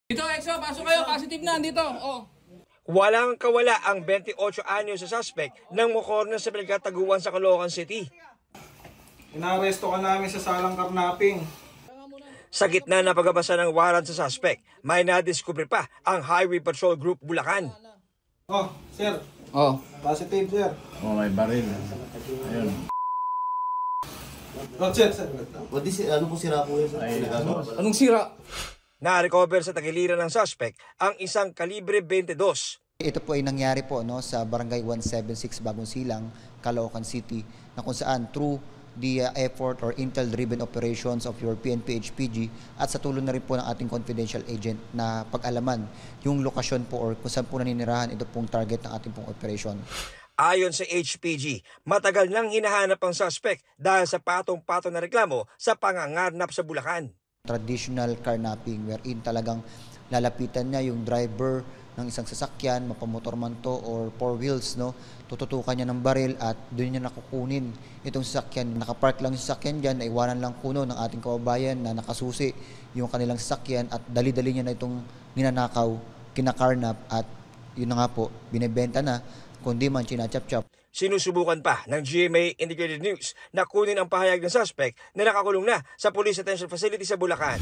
Dito, Exo, pasok kayo. Positive na, dito. Oh. Walang kawala ang 28 anyo sa suspect nang mukorna sa pinagkataguan sa Caloocan City. Inaresto ka namin sa salang karnaping. Sa gitna ng pagbabasa ng warrant sa suspect, may nadiskubre pa ang Highway Patrol Group Bulacan. Oh, sir. Oh. Positive, sir. Oh, may baril. Ayun. Oh, sir. Ano po sira po yun? Anong sira? Na-recover sa tagiliran ng suspect ang isang kalibre 22. Ito po ay nangyari po sa Barangay 176 Bagong Silang, Caloocan City, na kung saan through the effort or intel-driven operations of your PNP-HPG at sa tulong na rin po ng ating confidential agent na pag-alaman yung lokasyon po or kung saan po naninirahan ito pong target ng ating pong operation. Ayon sa HPG, matagal nang hinahanap ang suspect dahil sa patong-patong na reklamo sa pangangarnap sa Bulacan. Traditional carnapping wherein talagang lalapitan niya yung driver ng isang sasakyan, mapamotor man to or four wheels, no? Tututukan niya ng baril at doon niya nakukunin itong sasakyan. Nakapark lang yung sasakyan dyan, naiwanan lang kuno ng ating kababayan na nakasusi yung kanilang sasakyan at dali-dali niya na itong ninanakaw, kinakarnap at yun na nga po, binebenta na, kundi man chinachap-chap. Sinusubukan pa ng GMA Integrated News na kunin ang pahayag ng suspect na nakakulong na sa Police Detention Facility sa Bulacan.